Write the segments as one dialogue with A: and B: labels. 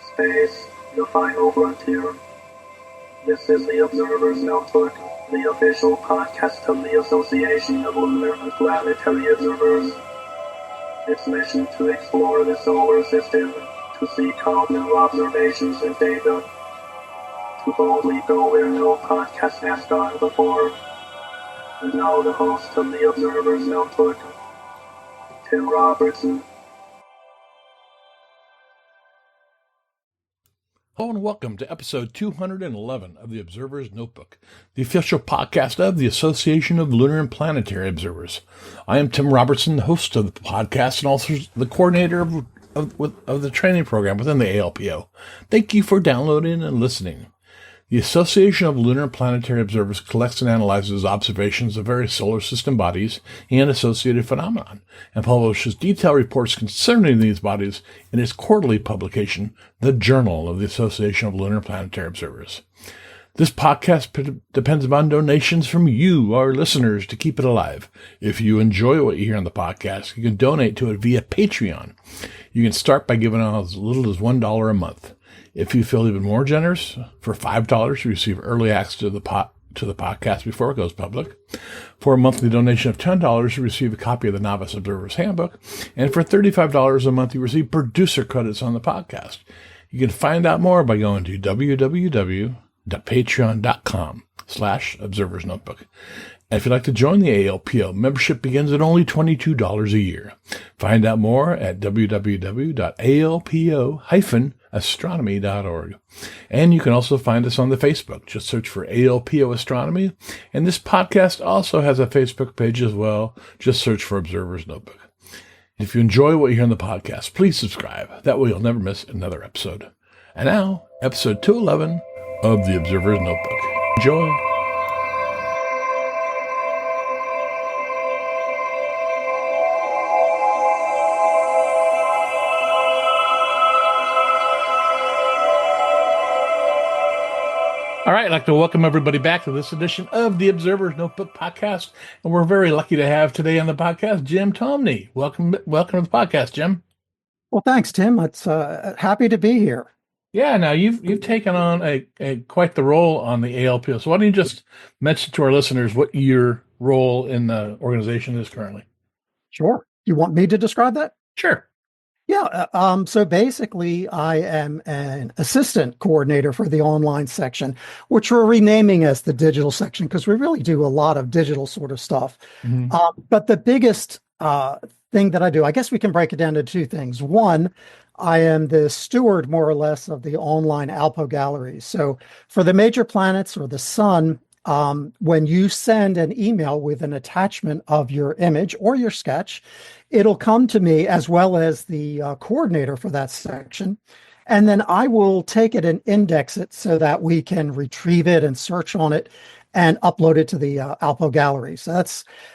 A: Space, the final frontier. This is the Observer's Notebook, the official podcast of the Association of Lunar and Planetary Observers. Its mission to explore the solar system, to seek out new observations and data, to boldly go where no podcast has gone before. And now the host of the Observer's Notebook, Tim Robertson.
B: Hello and welcome to episode 211 of the Observer's Notebook, the official podcast of the Association of Lunar and Planetary Observers. I am Tim Robertson, the host of the podcast and also the coordinator of the training program within the ALPO. Thank you for downloading and listening. The Association of Lunar and Planetary Observers collects and analyzes observations of various solar system bodies and associated phenomena, and publishes detailed reports concerning these bodies in its quarterly publication, the Journal of the Association of Lunar and Planetary Observers. This podcast depends upon donations from you, our listeners, to keep it alive. If you enjoy what you hear on the podcast, you can donate to it via Patreon. You can start by giving out as little as $1 a month. If you feel even more generous, for $5, you receive early access to the podcast before it goes public. For a monthly donation of $10, you receive a copy of the Novice Observer's Handbook. And for $35 a month, you receive producer credits on the podcast. You can find out more by going to www.patreon.com/observersnotebook. And if you'd like to join the ALPO, membership begins at only $22 a year. Find out more at www.alpo-astronomy.org. And you can also find us on the Facebook. Just search for ALPO Astronomy. And this podcast also has a Facebook page as well. Just search for Observer's Notebook. If you enjoy what you hear on the podcast, please subscribe. That way you'll never miss another episode. And now, episode 211 of the Observer's Notebook. Enjoy. All right, I'd like to welcome everybody back to this edition of the Observer's Notebook podcast. And we're very lucky to have today on the podcast, Jim Tomney. Welcome to the podcast, Jim.
C: Well, thanks, Tim. It's happy to be here.
B: Yeah, now you've taken on a quite the role on the ALPO. So why don't you just mention to our listeners what your role in the organization is currently?
C: Sure. You want me to describe that?
B: Sure.
C: Yeah. So basically, I am an assistant coordinator for the online section, which we're renaming as the digital section because we really do a lot of digital sort of stuff. Mm-hmm. But the biggest thing that I do, I guess we can break it down to two things. One, I am the steward, more or less, of the online ALPO galleries. So for the major planets or the sun, when you send an email with an attachment of your image or your sketch, it'll come to me as well as the coordinator for that section. And then I will take it and index it so that we can retrieve it and search on it and upload it to the ALPO gallery. So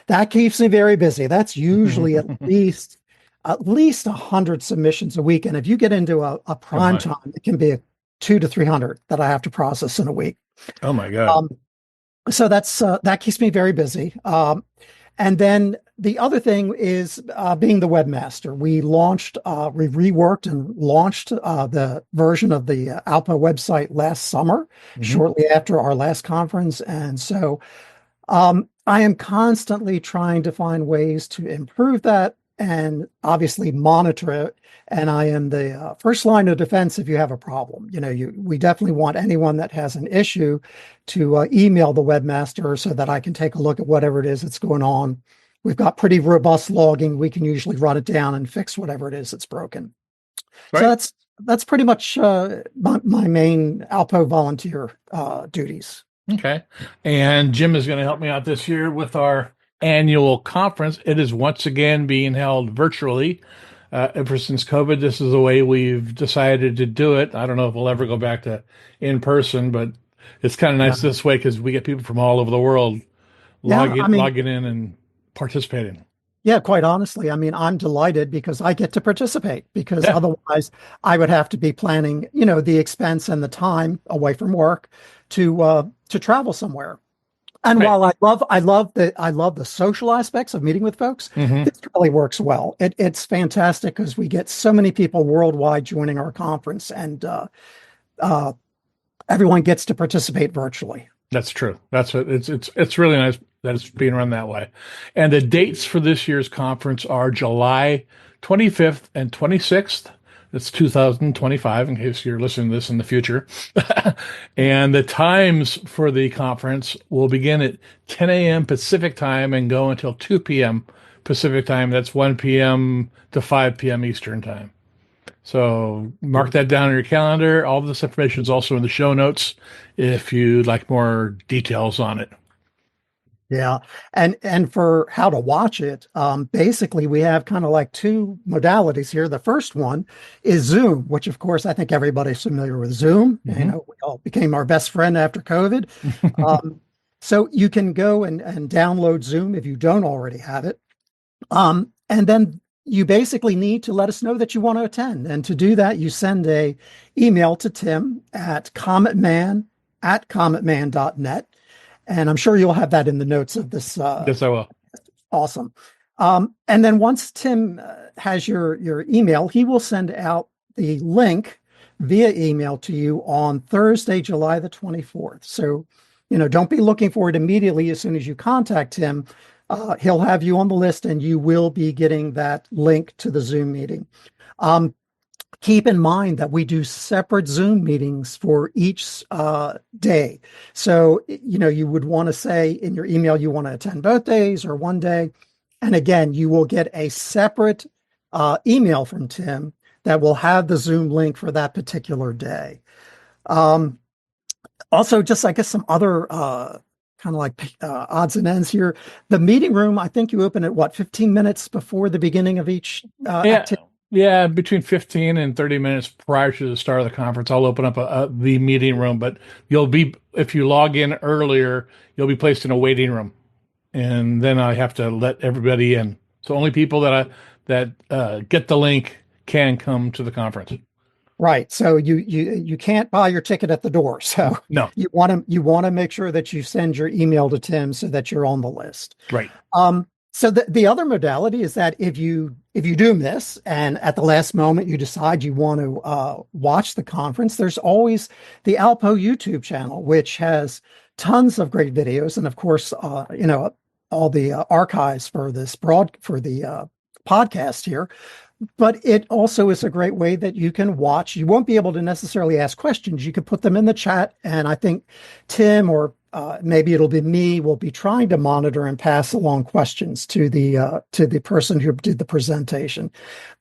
C: that keeps me very busy. That's usually at least 100 submissions a week. And if you get into a prime time, it can be 200 to 300 that I have to process in a week.
B: Oh my God.
C: So that keeps me very busy. And then the other thing is being the webmaster. We reworked and launched the version of the ALPO website last summer, shortly after our last conference. And so I am constantly trying to find ways to improve that and obviously monitor it. And I am the first line of defense if you have a problem. We definitely want anyone that has an issue to email the webmaster so that I can take a look at whatever it is that's going on. We've got pretty robust logging. We can usually run it down and fix whatever it is that's broken. Right. So that's pretty much my main ALPO volunteer duties.
B: Okay. And Jim is going to help me out this year with our annual conference. It is once again being held virtually. Ever since COVID, this is the way we've decided to do it. I don't know if we'll ever go back to in person, but it's kind of nice this way because we get people from all over the world logging in and participating.
C: Yeah, quite honestly, I mean, I'm delighted because I get to participate because otherwise I would have to be planning, the expense and the time away from work to travel somewhere. And
B: Right.
C: while I love the social aspects of meeting with folks,
B: Hmm.
C: this really works well. It's fantastic because we get so many people worldwide joining our conference, and uh, everyone gets to participate virtually.
B: That's true. That's what it's really nice that it's being run that way. And the dates for this year's conference are July 25th and 26th. That's 2025, in case you're listening to this in the future. And the times for the conference will begin at 10 a.m. Pacific time and go until 2 p.m. Pacific time. That's 1 p.m. to 5 p.m. Eastern time. So mark that down on your calendar. All of this information is also in the show notes if you'd like more details on it.
C: Yeah. And for how to watch it, basically we have kind of like two modalities here. The first one is Zoom, which of course I think everybody's familiar with Zoom. You
B: Hmm.
C: know, we all became our best friend after COVID. Um, so you can go and download Zoom if you don't already have it. And then you basically need to let us know that you want to attend. And to do that, you send a email to Tim at cometman@cometman.net. And I'm sure you'll have that in the notes of this.
B: Yes, I will.
C: Awesome. And then once Tim has your email, he will send out the link via email to you on Thursday, July the 24th. So, don't be looking for it immediately as soon as you contact him. He'll have you on the list and you will be getting that link to the Zoom meeting. Keep in mind that we do separate Zoom meetings for each day. So, you would want to say in your email you want to attend both days or one day. And again, you will get a separate email from Tim that will have the Zoom link for that particular day. Um, Also, just I guess some other kind of like odds and ends here. The meeting room, I think you open at what, 15 minutes before the beginning of each
B: Yeah,
C: activity?
B: yeah, between 15 and 30 minutes prior to the start of the conference, I'll open up the meeting room, but if you log in earlier, you'll be placed in a waiting room. And then I have to let everybody in. So only people that get the link can come to the conference.
C: Right. So you can't buy your ticket at the door. So
B: No,
C: you want to make sure that you send your email to Tim so that you're on the list.
B: right.
C: So the other modality is that if you do miss and at the last moment you decide you want to watch the conference, there's always the ALPO YouTube channel, which has tons of great videos, and of course, all the archives for the podcast here. But it also is a great way that you can watch. You won't be able to necessarily ask questions. You could put them in the chat, and I think Tim or maybe it'll be me will be trying to monitor and pass along questions to the person who did the presentation.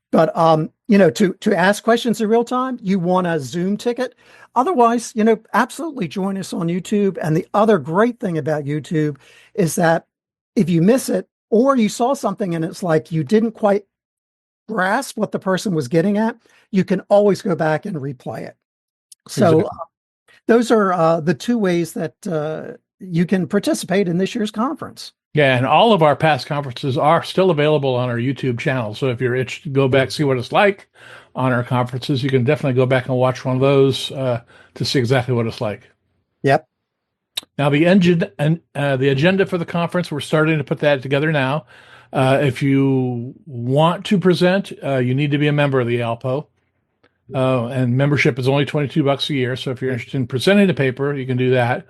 C: But to ask questions in real time, you want a Zoom ticket. Otherwise, absolutely join us on YouTube. And the other great thing about YouTube is that if you miss it or you saw something and it's like you didn't quite grasp what the person was getting at, you can always go back and replay it. So
B: Exactly.
C: those are the two ways that you can participate in this year's conference.
B: Yeah, and all of our past conferences are still available on our YouTube channel. So if you're itched to go back, see what it's like on our conferences, you can definitely go back and watch one of those to see exactly what it's like.
C: Yep.
B: Now, the agenda for the conference, we're starting to put that together now. If you want to present, you need to be a member of the ALPO. And membership is only $22 a year. So if you're interested in presenting the paper, you can do that.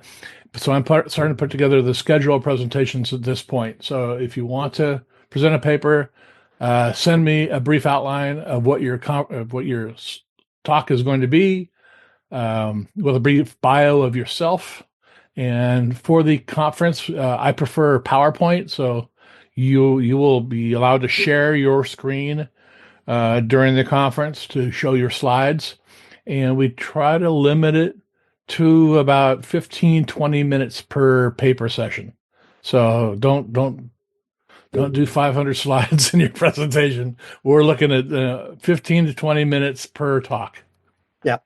B: So I'm starting to put together the schedule of presentations at this point. So if you want to present a paper, send me a brief outline of what your talk is going to be, with a brief bio of yourself. And for the conference, I prefer PowerPoint. So you will be allowed to share your screen during the conference to show your slides. And we try to limit it to about 15, 20 minutes per paper session. So don't do 500 slides in your presentation. We're looking at 15 to 20 minutes per talk.
C: Yep.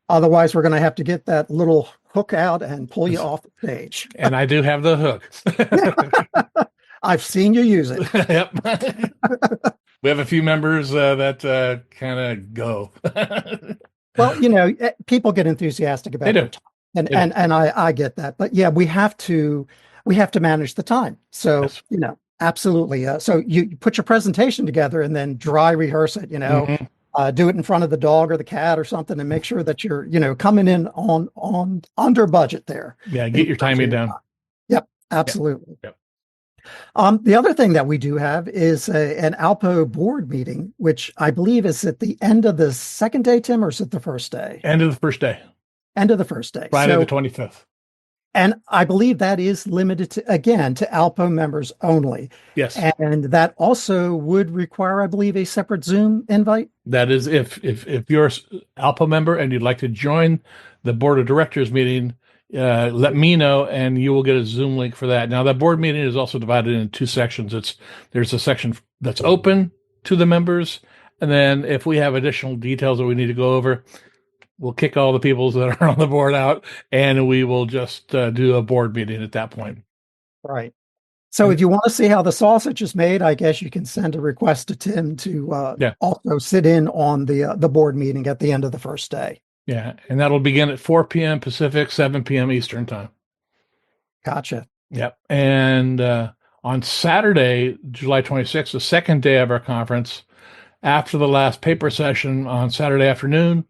C: Otherwise, we're going to have to get that little hook out and pull you off the stage.
B: And I do have the hook.
C: I've seen you use it.
B: Yep. We have a few members that kind of go.
C: Well, people get enthusiastic
B: They
C: about
B: do.
C: their time, and
B: They do.
C: and and I get that. But yeah, we we have to manage the time. So,
B: Yes.
C: absolutely. So you put your presentation together and then dry rehearse it,
B: Mhm.
C: do it in front of the dog or the cat or something and make sure that you're, coming in on under budget there.
B: Yeah,
C: in
B: get your
C: terms of
B: timing
C: your
B: down.
C: time. Yep,
B: Yep.
C: absolutely.
B: Yep.
C: The other thing that we do have is an ALPO board meeting, which I believe is at the end of the second day, Tim, or is it the first day?
B: End of the first day,
C: End of the first day.
B: Friday the
C: So,
B: 25th.
C: and I believe that is limited to, again, to ALPO members only.
B: Yes.
C: And that also would require, I believe, a separate Zoom invite.
B: That is, if you're an ALPA member and you'd like to join the board of directors meeting, let me know and you will get a Zoom link for that. Now, that board meeting is also divided into two sections. There's a section that's open to the members, and then if we have additional details that we need to go over, we'll kick all the people that are on the board out, and we will just do a board meeting at that point.
C: Right. So if you want to see how the sausage is made, I guess you can send a request to Tim to
B: Yeah.
C: also sit in on the board meeting at the end of the first day.
B: Yeah, and that'll begin at 4 p.m. Pacific, 7 p.m. Eastern time.
C: Gotcha.
B: Yep. And on Saturday, July 26th, the second day of our conference, after the last paper session on Saturday afternoon,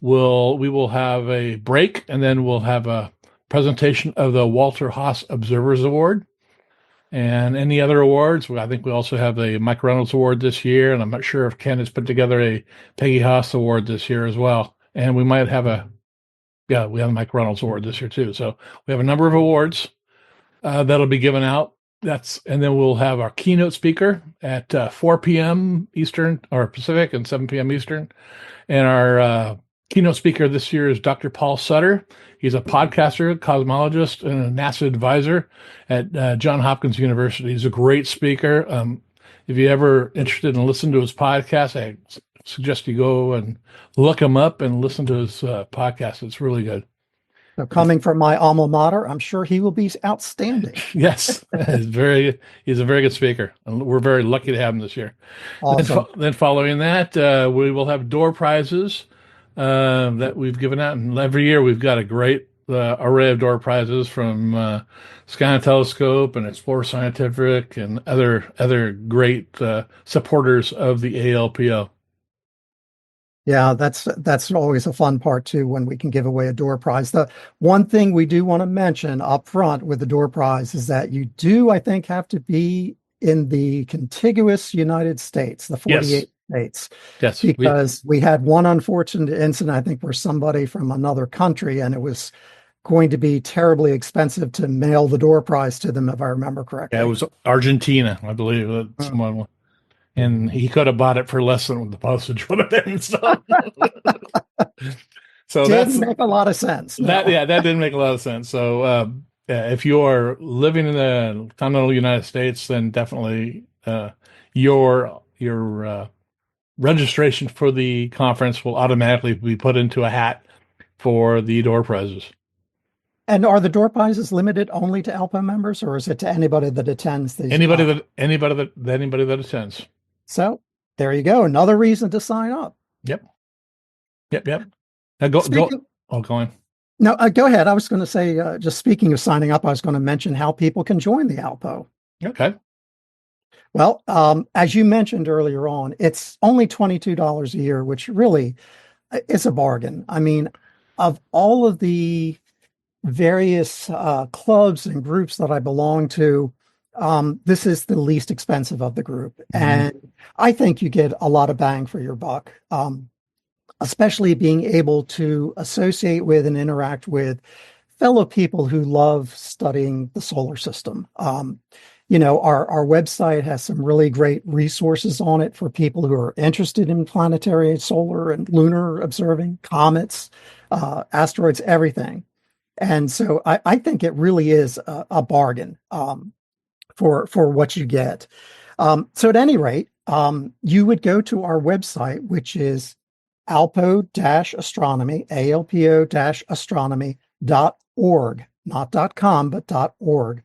B: we will have a break, and then we'll have a presentation of the Walter Haas Observers Award and any other awards. I think we also have a Mike Reynolds Award this year, and I'm not sure if Ken has put together a Peggy Haas Award this year as well. And we might have we have a Mike Reynolds Award this year too. So we have a number of awards that'll be given out. And then we'll have our keynote speaker at 4 p.m. Eastern or Pacific and 7 p.m. Eastern. And our keynote speaker this year is Dr. Paul Sutter. He's a podcaster, cosmologist, and a NASA advisor at Johns Hopkins University. He's a great speaker. If you're ever interested in listening to his podcast, I suggest you go and look him up and listen to his podcast. It's really good.
C: So coming from my alma mater, I'm sure he will be outstanding.
B: Yes, he's a very good speaker, and we're very lucky to have him this year.
C: Awesome.
B: Then following that, we will have door prizes that we've given out, and every year we've got a great array of door prizes from Sky Telescope and Explore Scientific and other great supporters of the ALPO.
C: Yeah, that's always a fun part too, when we can give away a door prize. The one thing we do want to mention up front with the door prize is that you do, I think, have to be in the contiguous United States, the 48 states.
B: Yes.
C: Because we had one unfortunate incident, I think, where somebody from another country, and it was going to be terribly expensive to mail the door prize to them, if I remember correctly.
B: Yeah, it was Argentina, I believe. That someone. And he could have bought it for less than what the postage would have been. So
C: didn't make a lot of sense. No.
B: That didn't make a lot of sense. So if you are living in the continental United States, then definitely your registration for the conference will automatically be put into a hat for the door prizes.
C: And are the door prizes limited only to ALPO members, or is it to anybody that attends these?
B: Anybody that attends.
C: So there you go. Another reason to sign up.
B: Yep. Now go on.
C: No, go ahead. I was going to say, just speaking of signing up, I was going to mention how people can join the ALPO.
B: Okay.
C: Well, as you mentioned earlier on, it's only $22 a year, which really is a bargain. I mean, of all of the various clubs and groups that I belong to, this is the least expensive of the group. Mm-hmm. And I think you get a lot of bang for your buck, especially being able to associate with and interact with fellow people who love studying the solar system. Our website has some really great resources on it for people who are interested in planetary, solar, and lunar observing, comets, asteroids, everything. And so I think it really is a bargain for what you get. So at any rate, you would go to our website, which is ALPO-astronomy, ALPO-astronomy.org, not .com, but .org.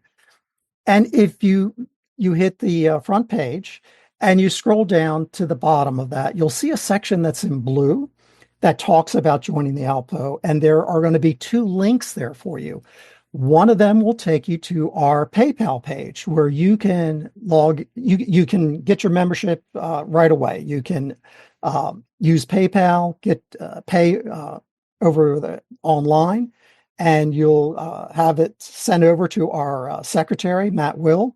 C: And if you hit the front page and you scroll down to the bottom of that, you'll see a section that's in blue that talks about joining the ALPO. And there are going to be two links there for you. One of them will take you to our PayPal page where you can you can get your membership right away. You can use PayPal, get pay over the online, and you'll have it sent over to our secretary, Matt Will.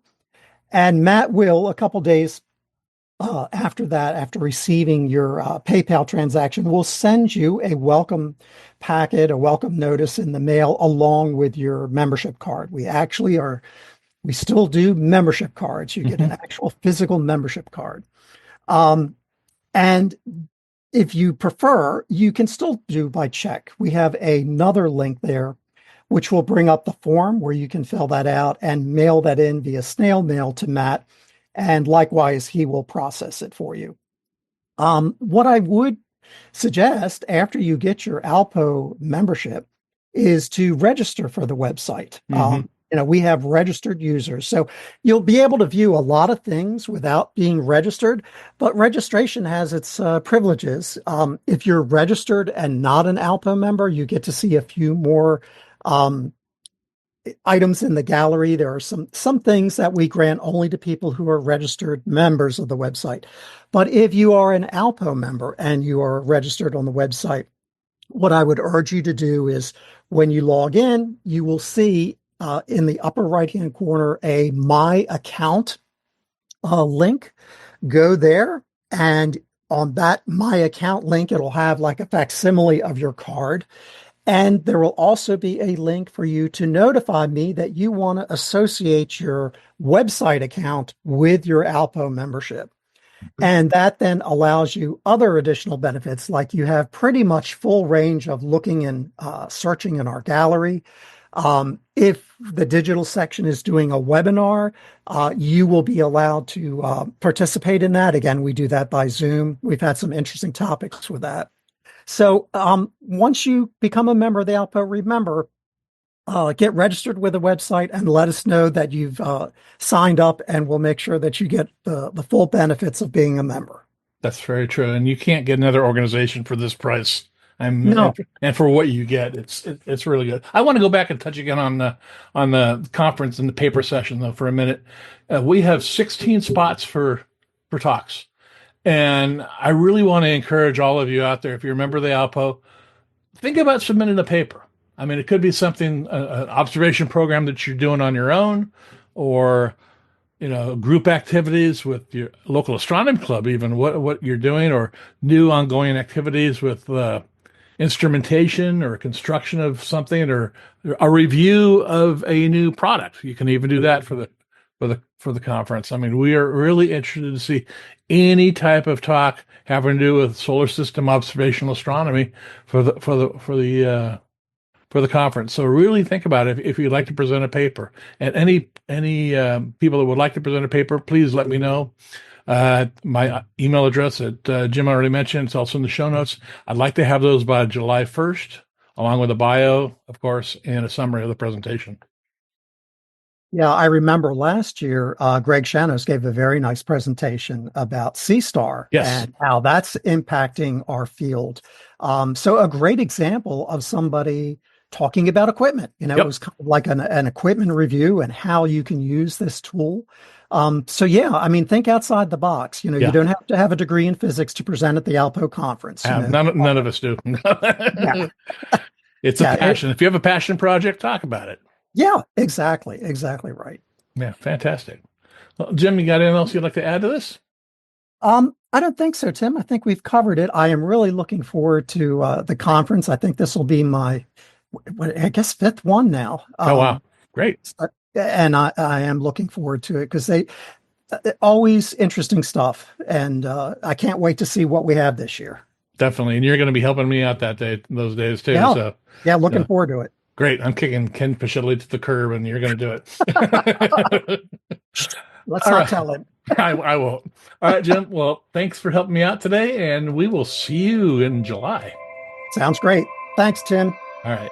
C: And Matt will, a couple days after that, after receiving your PayPal transaction, will send you a welcome packet, a welcome notice in the mail along with your membership card. We still do membership cards. You get an actual physical membership card. And if you prefer, you can still do by check. We have another link there, which will bring up the form where you can fill that out and mail that in via snail mail to Matt. And likewise, he will process it for you. What I would suggest after you get your ALPO membership is to register for the website. We have registered users, so you'll be able to view a lot of things without being registered, but registration has its privileges. If you're registered and not an ALPO member, you get to see a few more items in the gallery. There are some things that we grant only to people who are registered members of the website. But if you are an ALPO member and you are registered on the website, what I would urge you to do is when you log in, you will see in the upper right-hand corner a My Account link. Go there, and on that My Account link, it'll have like a facsimile of your card. And there will also be a link for you to notify me that you want to associate your website account with your ALPO membership. And that then allows you other additional benefits, like you have pretty much full range of looking and searching in our gallery. If the digital section is doing a webinar, you will be allowed to participate in that. Again, we do that by Zoom. We've had some interesting topics with that. So once you become a member of the ALPO, remember, get registered with the website and let us know that you've signed up, and we'll make sure that you get the full benefits of being a member.
B: That's very true. And you can't get another organization for this price.
C: No.
B: And for what you get, it's really good. I want to go back and touch again on the conference and the paper session though for a minute. We have 16 spots for talks. And I really want to encourage all of you out there, if you're a member of the ALPO, think about submitting a paper. I mean, it could be something, an observation program that you're doing on your own, or, group activities with your local astronomy club, even what you're doing, or new ongoing activities with instrumentation or construction of something, or a review of a new product. You can even do that for the conference. I mean, we are really interested to see any type of talk having to do with solar system observational astronomy for the conference. So really think about it if you'd like to present a paper. And any people that would like to present a paper, please let me know. My email address that Jim already mentioned, it's also in the show notes. I'd like to have those by July 1st, along with a bio, of course, and a summary of the presentation.
C: Yeah, I remember last year, Greg Shanos gave a very nice presentation about C-Star and how that's impacting our field. So a great example of somebody talking about equipment. It was kind of like an equipment review and how you can use this tool. So yeah, I mean, think outside the box. You don't have to have a degree in physics to present at the ALPO conference.
B: None of us do.
C: Yeah.
B: It's a passion. If you have a passion project, talk about it.
C: Yeah, exactly right.
B: Yeah, fantastic. Well, Jim, you got anything else you'd like to add to this?
C: I don't think so, Tim. I think we've covered it. I am really looking forward to the conference. I think this will be my, I guess, fifth one now.
B: Oh, wow. Great.
C: And I am looking forward to it because they always interesting stuff. And I can't wait to see what we have this year.
B: Definitely. And you're going to be helping me out those days too.
C: Yeah,
B: so,
C: looking forward to it.
B: Great. I'm kicking Ken Paschilli to the curb, and you're going to do it.
C: Let's not tell him.
B: I won't. All right, Jim. Well, thanks for helping me out today, and we will see you in July.
C: Sounds great. Thanks, Tim.
B: All right.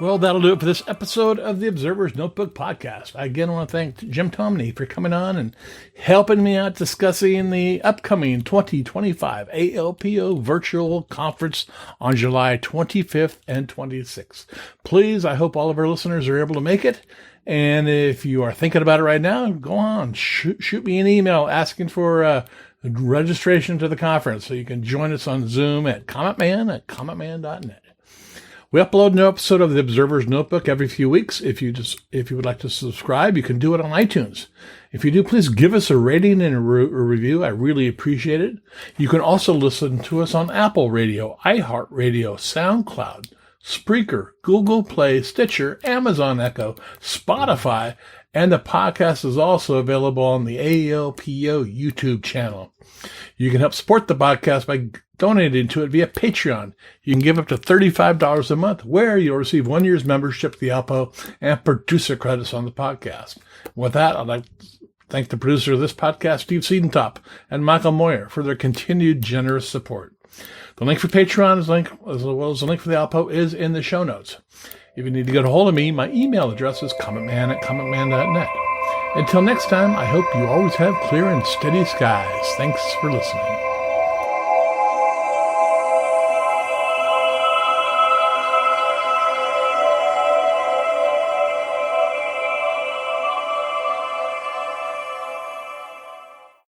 B: Well, that'll do it for this episode of the Observer's Notebook Podcast. I again want to thank Jim Tomney for coming on and helping me out discussing the upcoming 2025 ALPO Virtual Conference on July 25th and 26th. Please, I hope all of our listeners are able to make it. And if you are thinking about it right now, go on, shoot me an email asking for registration to the conference so you can join us on Zoom at commentman@commentman.net. We upload a new episode of the Observer's Notebook every few weeks. If you would like to subscribe, you can do it on iTunes. If you do, please give us a rating and a review. I really appreciate it. You can also listen to us on Apple Radio, iHeartRadio, SoundCloud, Spreaker, Google Play, Stitcher, Amazon Echo, Spotify, and the podcast is also available on the ALPO YouTube channel. You can help support the podcast by donating to it via Patreon. You can give up to $35 a month, where you'll receive 1 year's membership to the ALPO and producer credits on the podcast. With that, I'd like to thank the producer of this podcast, Steve Siedentop, and Michael Moyer for their continued generous support. The link for Patreon as well as the link for the ALPO is in the show notes. If you need to get a hold of me, my email address is commentman@commentman.net. Until next time, I hope you always have clear and steady skies. Thanks for listening.